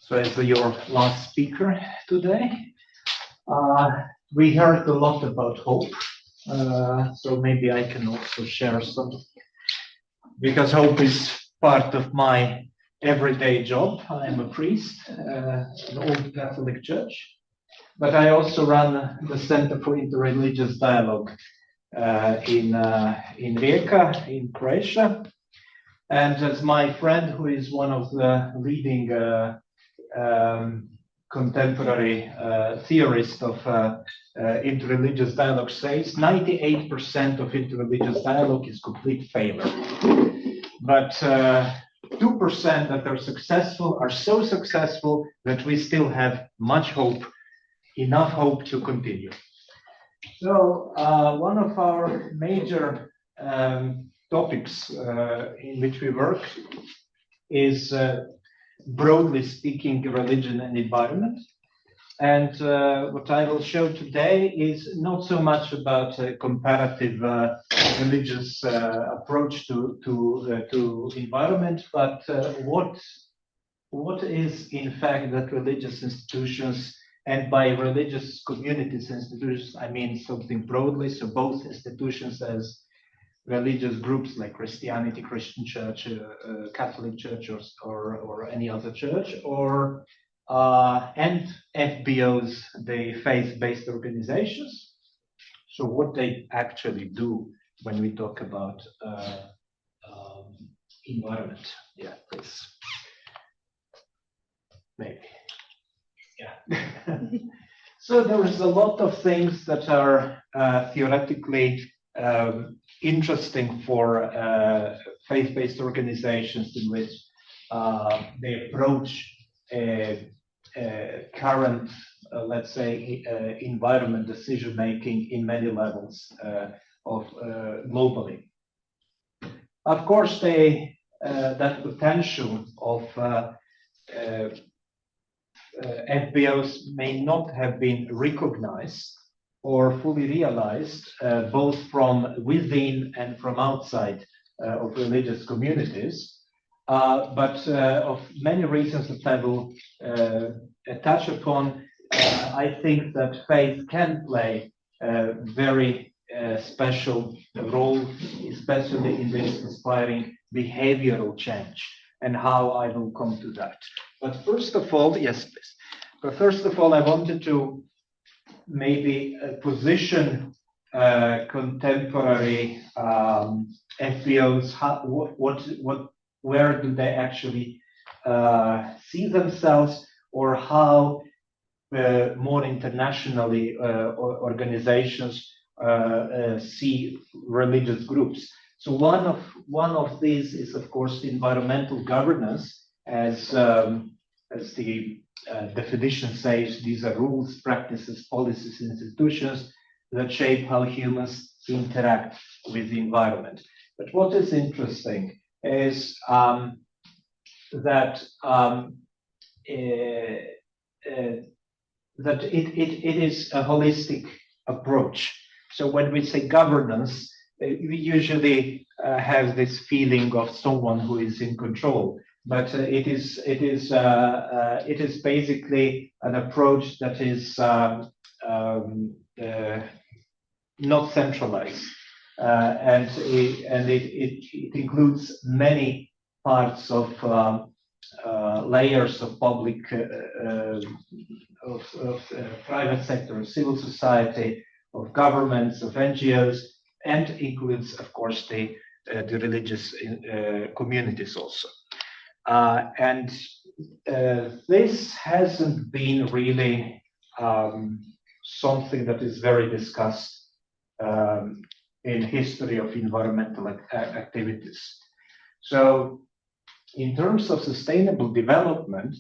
So as your last speaker today, we heard a lot about hope. So maybe I can also share some, because hope is part of my everyday job. I am a priest in an old Catholic church, but I also run the Center for Interreligious Dialogue in Rijeka, in Croatia. And as my friend, who is one of the leading contemporary theorists of interreligious dialogue, says 98% of interreligious dialogue is complete failure. But 2% that are successful are so successful that we still have much hope, enough hope to continue. So one of our major topics in which we work is, broadly speaking, religion and environment. And what I will show today is not so much about a comparative religious approach to environment, but what is in fact that religious institutions, and by religious communities institutions, I mean something broadly, so both institutions as religious groups like Christianity, Christian Church, Catholic Church, or any other church, or and FBOs, the faith-based organizations. So what they actually do when we talk about environment. Yeah, please. Maybe. Yeah. So there is a lot of things that are theoretically interesting for faith-based organizations in which they approach current, let's say, environment decision-making in many levels of globally. Of course, that potential of FBOs may not have been recognized or fully realized, both from within and from outside of religious communities. But of many reasons that I will touch upon, I think that faith can play a very special role, especially in this inspiring behavioral change, and how I will come to that. But first of all, yes, please. But first of all, I wanted to maybe position contemporary FBOs. Where do they actually see themselves, or how more internationally organizations see religious groups? So one of these is, of course, environmental governance, as the definition says. These are rules, practices, policies, institutions that shape how humans interact with the environment. But what is interesting is that it is a holistic approach. So when we say governance, we usually have this feeling of someone who is in control, but it is basically an approach that is not centralized, and it includes many parts of layers of public, of private sector, civil society, of governments, of NGOs, and includes, of course, the religious communities also. And this hasn't been really something that is very discussed in history of environmental activities. So in terms of sustainable development,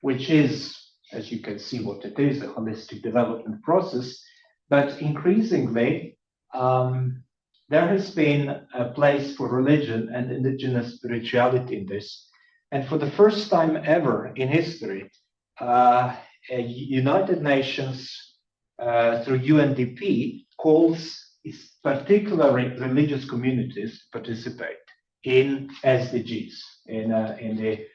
which is, as you can see what it is, a holistic development process, but increasingly there has been a place for religion and indigenous spirituality in this. And for the first time ever in history, United Nations through UNDP calls particularly religious communities to participate in SDGs, in the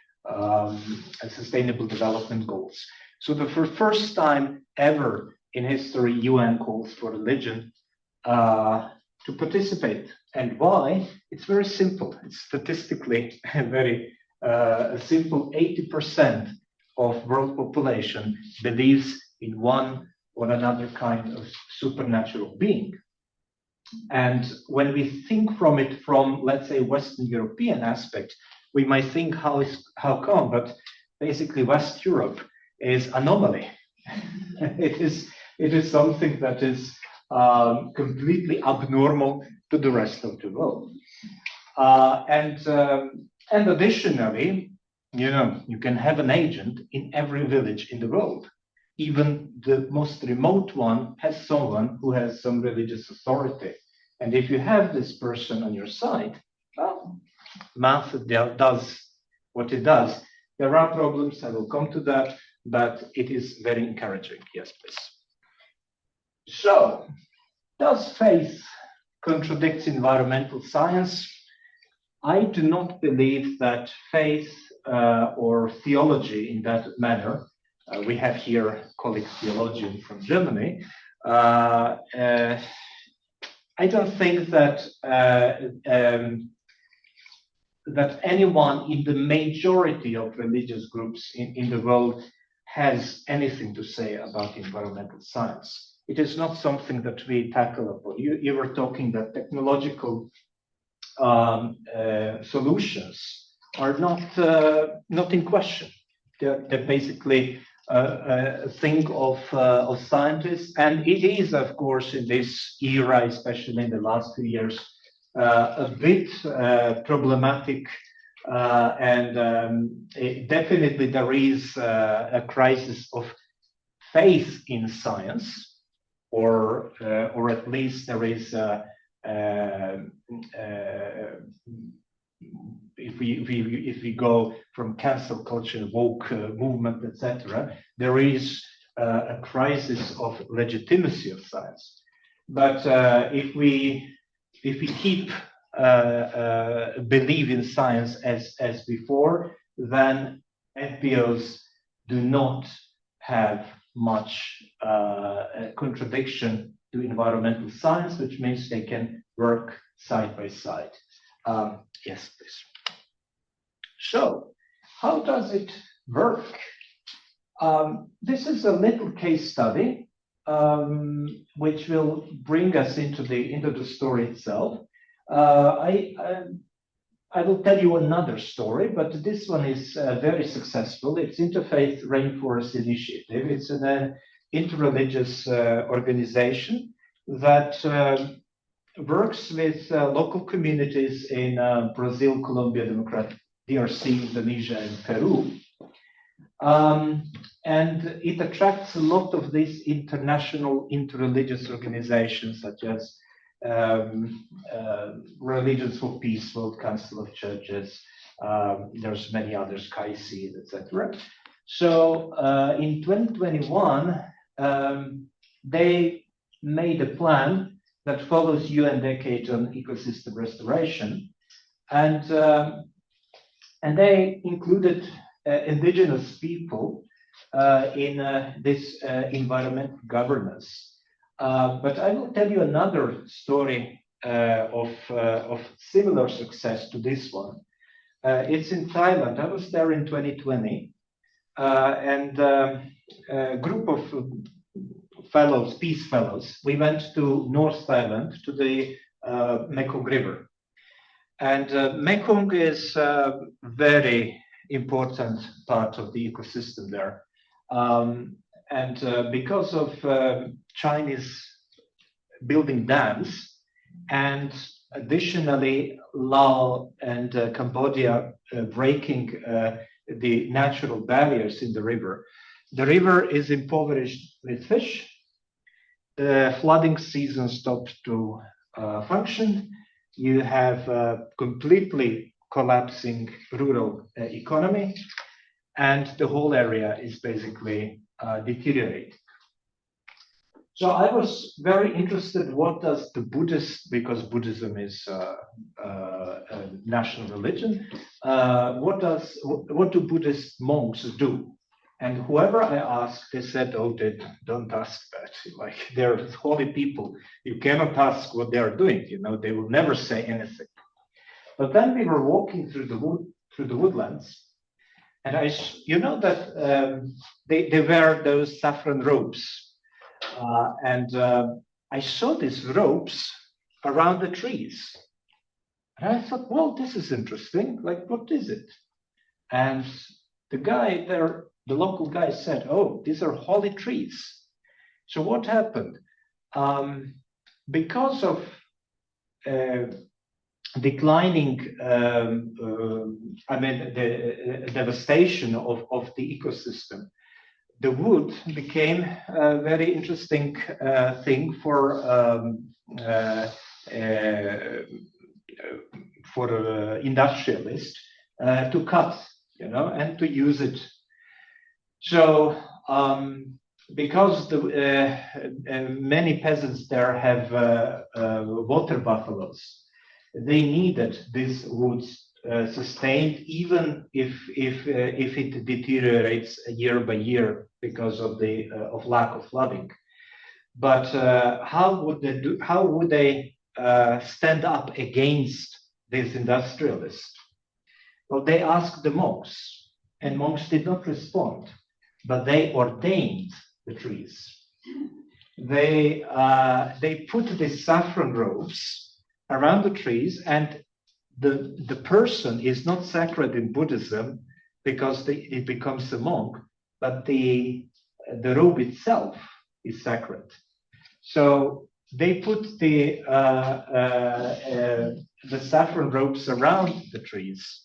Sustainable Development Goals. So for the first time ever in history, UN calls for religion to participate. And why? It's very simple. It's statistically very simple. 80% of world population believes in one or another kind of supernatural being. And when we think from it from, let's say, Western European aspect, we might think how come, but basically West Europe is anomaly. It is something that is completely abnormal to the rest of the world. And additionally, you can have an agent in every village in the world. Even the most remote one has someone who has some religious authority. And if you have this person on your side, well, math does what it does. There are problems, I will come to that, but it is very encouraging. Yes, please. So, does faith contradict environmental science? I do not believe that faith or theology in that manner, we have here a colleague theologian from Germany, I don't think that that anyone in the majority of religious groups in the world has anything to say about environmental science. It is not something that we tackle upon. You were talking that technological solutions are not in question. They're basically a thing of scientists, and it is, of course, in this era, especially in the last 2 years, a bit problematic, and definitely there is a crisis of faith in science, or at least there is if we go from cancel culture, woke movement, etc., there is a crisis of legitimacy of science. But if we keep believe in science as before, then FBOs do not have much contradiction to environmental science, which means they can work side by side. Yes, please. So, how does it work? This is a little case study which will bring us into the story itself. I will tell you another story, but this one is very successful. It's Interfaith Rainforest Initiative. It's an interreligious organization that works with local communities in Brazil, Colombia, Democratic DRC, Indonesia, and Peru. And it attracts a lot of these international interreligious organizations, such as Religions for Peace, World Council of Churches. There's many others, CAICI, etc. So in 2021, they made a plan that follows UN Decade on Ecosystem Restoration, and they included indigenous people in this environmental governance. But I will tell you another story of similar success to this one. It's in Thailand. I was there in 2020, and a group of fellows, peace fellows, we went to North Thailand, to the Mekong River. And Mekong is a very important part of the ecosystem there. And because of Chinese building dams, and additionally Laos and Cambodia breaking the natural barriers in the river is impoverished with fish. The flooding season stopped to function. You have a completely collapsing rural economy, and the whole area is basically deteriorating. So I was very interested, what does the Buddhist, because Buddhism is a national religion, what do Buddhist monks do? And whoever I asked, they said, oh, don't ask that. Like, they're holy people. You cannot ask what they are doing, you know, they will never say anything. But then we were walking through the woodlands, and you know that they wear those saffron robes. I saw these ropes around the trees. And I thought, well, this is interesting. Like, what is it? And the guy there, the local guy said, oh, these are holy trees. So what happened? Because of declining, the devastation of the ecosystem, the wood became a very interesting thing for industrialists to cut, you know, and to use it. So because many peasants there have water buffaloes, they needed these woods sustained, even if it deteriorates year by year because of the lack of flooding. But how would they stand up against these industrialists? Well, they asked the monks, and monks did not respond, but they ordained the trees. They put the saffron robes around the trees, and the person is not sacred in Buddhism because it becomes a monk, but the robe itself is sacred. So they put the saffron robes around the trees,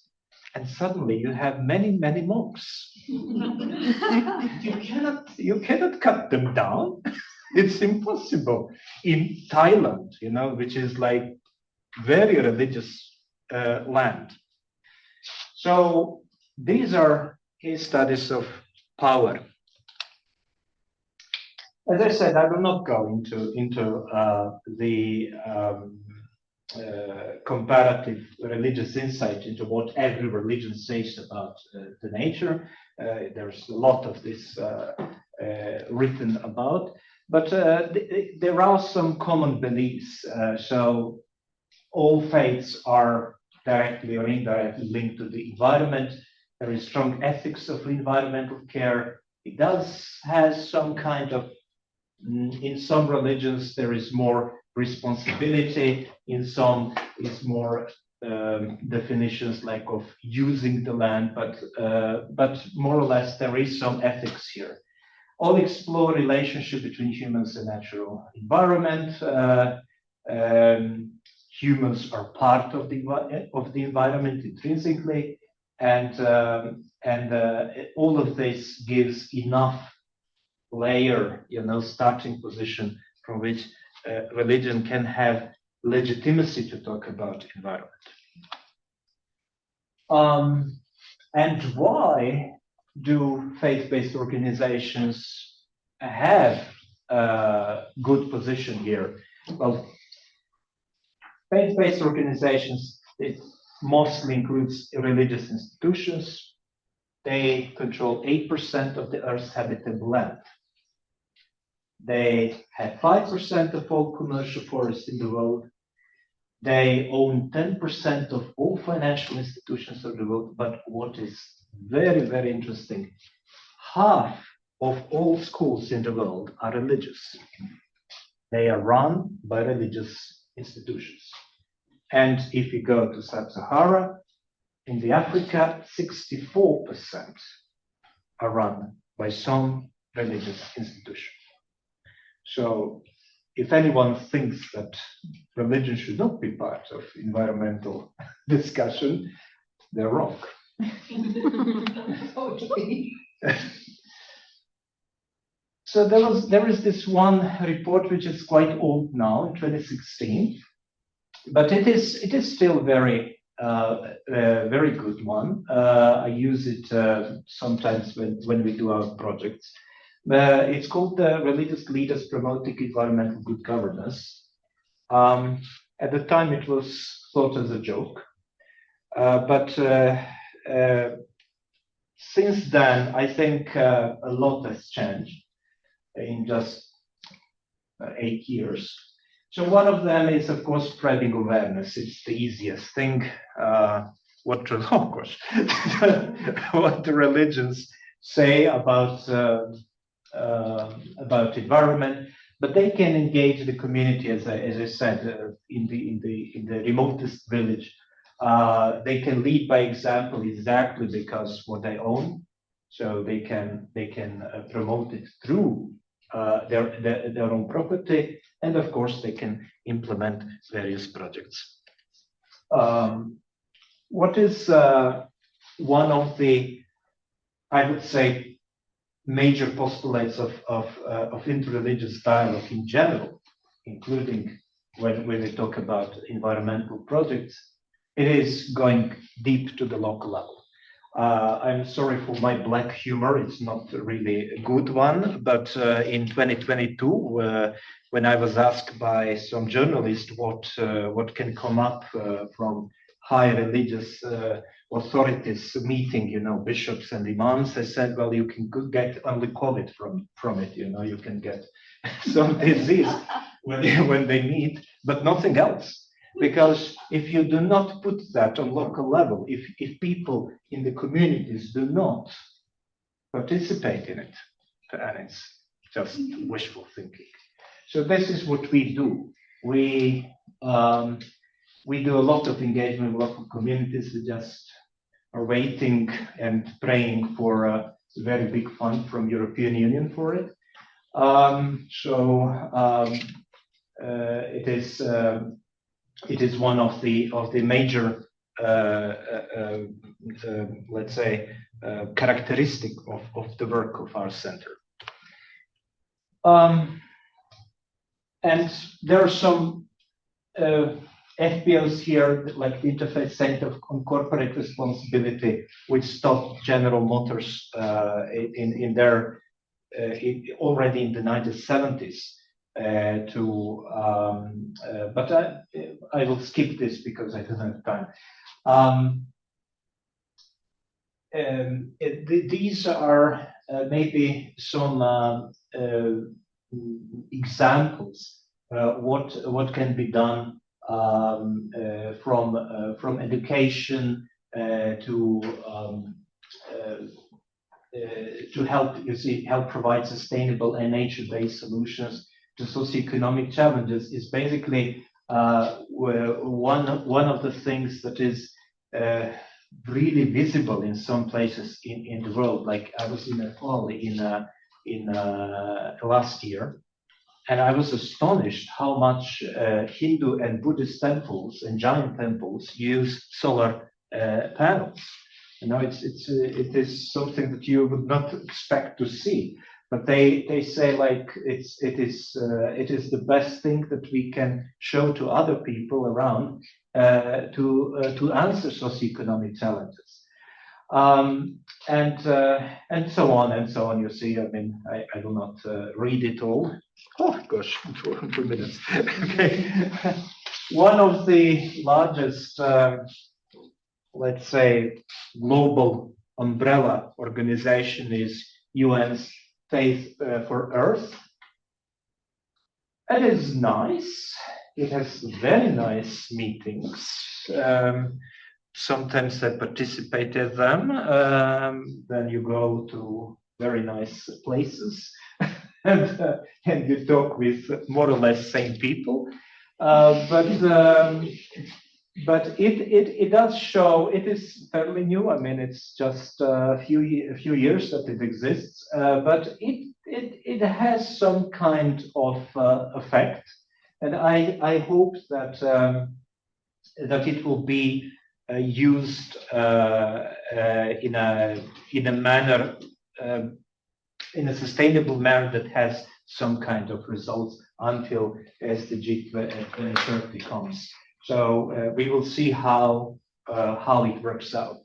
and suddenly you have many monks. You cannot cut them down. It's impossible. In Thailand, you know, which is like very religious land. So these are case studies of power. As I said, I will not go into the comparative religious insight into what every religion says about the nature. There's a lot of this written about, but there are some common beliefs. So all faiths are directly or indirectly linked to the environment. There is strong ethics of environmental care. It has some kind of, in some religions, there is more responsibility. In some, is more definitions like of using the land, but more or less there is some ethics here. All explore relationship between humans and natural environment. Humans are part of the environment intrinsically, and all of this gives enough layer, you know, starting position from which religion can have legitimacy to talk about environment. And why do faith-based organizations have a good position here? Well, faith-based organizations, it mostly includes religious institutions. They control 8% of the Earth's habitable land. They have 5% of all commercial forests in the world. They own 10% of all financial institutions of the world. But what is very, very interesting, half of all schools in the world are religious. They are run by religious institutions. And if you go to Sub-Sahara, in the Africa, 64% are run by some religious institution. So if anyone thinks that religion should not be part of environmental discussion, they're wrong. Totally. So there is this one report which is quite old now, in 2016, but it is still very very good one. I use it sometimes when we do our projects. It's called the Religious Leaders Promoting Environmental Good Governance. At the time, it was thought as a joke, but since then, I think a lot has changed in just 8 years. So one of them is, of course, spreading awareness. It's the easiest thing. Of course, what the religions say about environment, but they can engage the community, as I said, in the remotest village. They can lead by example exactly because what they own, so they can promote it through their own property, and of course they can implement various projects. What is one of the, I would say, major postulates of interreligious dialogue in general, including when we talk about environmental projects, it is going deep to the local level. I'm sorry for my black humor, it's not really a good one, but in 2022, when I was asked by some journalist what can come up from high religious authorities meeting, bishops and imams, I said, well, you can get only COVID from it, you can get some disease when they meet, but nothing else. Because if you do not put that on local level, if people in the communities do not participate in it, and it's just wishful thinking. So this is what we do. We do a lot of engagement with local communities. We just are waiting and praying for a very big fund from European Union for it. It is one of the major, let's say, characteristic of the work of our center. And there are some FPOs here, like the Interfaith Center on Corporate Responsibility, which stopped General Motors in their already in the 1970s. But I will skip this because I don't have time. These are maybe some examples what can be done from education to help provide sustainable and nature-based solutions to socioeconomic challenges is basically one of the things that is really visible in some places in the world. Like I was in Nepal in last year, and I was astonished how much Hindu and Buddhist temples and Jain temples use solar panels. It is something that you would not expect to see. But they say like it is the best thing that we can show to other people around to answer socioeconomic challenges, and so on and so on. You see, I mean, I will not read it all. Oh gosh, 2 minutes. Okay, one of the largest, let's say, global umbrella organization is UN's Faith for Earth. It is nice. It has very nice meetings. Sometimes I participate in them. Then you go to very nice places and you talk with more or less same people. But it does show, it is fairly new. I mean, it's just a few years that it exists, but it has some kind of effect, and I hope that it will be used in a manner, in a sustainable manner that has some kind of results until SDG 2030 comes. So we will see how it works out.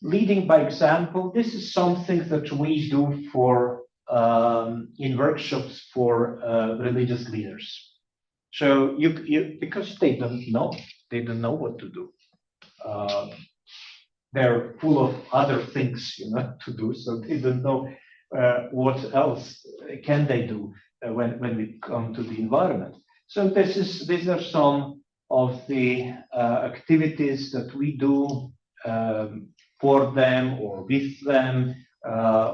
Leading by example, this is something that we do for in workshops for religious leaders. So because they don't know what to do. They're full of other things, to do. So they don't know what else can they do when we come to the environment. So these are some of the activities that we do for them or with them.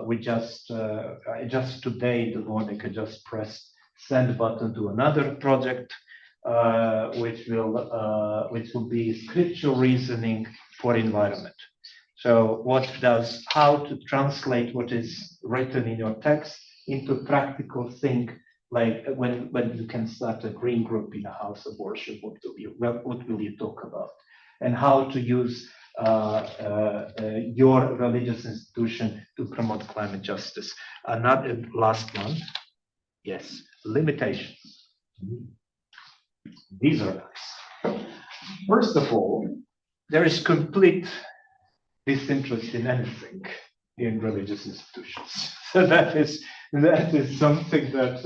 We just today, the morning, I just pressed send button to another project, which will be scriptural reasoning for environment. So how to translate what is written in your text into practical thing, like when you can start a green group in a house of worship, what will you talk about? And how to use your religious institution to promote climate justice. Another last one, yes, limitations. These are nice. First of all, there is complete disinterest in anything in religious institutions. So that is something that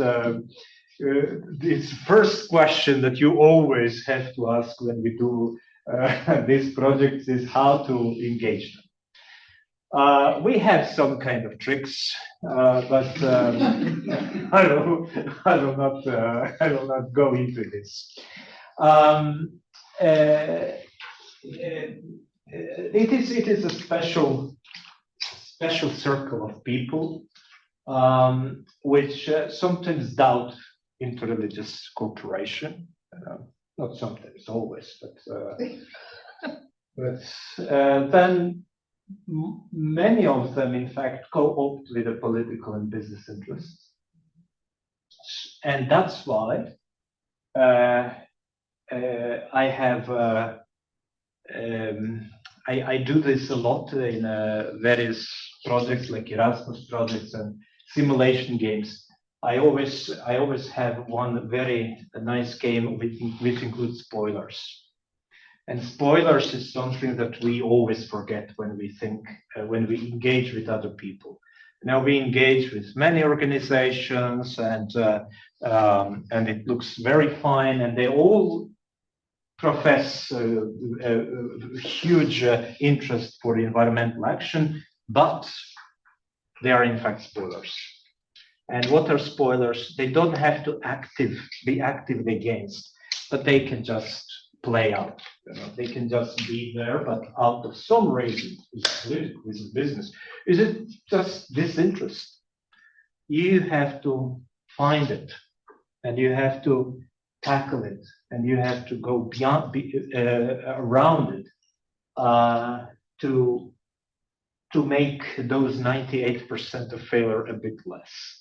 this first question that you always have to ask when we do these projects is how to engage them. We have some kind of tricks, but I will not go into this. It is a special circle of people which sometimes doubt interreligious cooperation. Not sometimes, always, but then many of them, in fact, co-opt with the political and business interests, and that's why I have. I do this a lot in various projects like Erasmus projects and simulation games. I always have one very nice game which includes spoilers. And spoilers is something that we always forget when we engage with other people. Now we engage with many organizations, and it looks very fine, and they all profess huge interest for environmental action, but they are in fact spoilers. And what are spoilers? They don't have to be actively against, but they can just play out. They can just be there, but out of some reason, is it political, is it business, is it just disinterest? You have to find it, and you have to tackle it, and you have to go beyond, around it, to make those 98% of failure a bit less.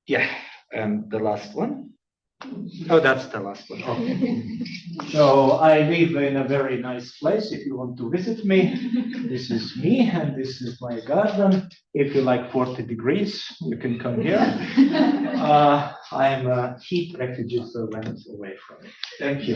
Yeah, and the last one. Oh, that's the last one. Okay. So I live in a very nice place. If you want to visit me, this is me, and this is my garden. If you like 40 degrees, you can come here. I am a heat refugee, so I went away from it. Thank you.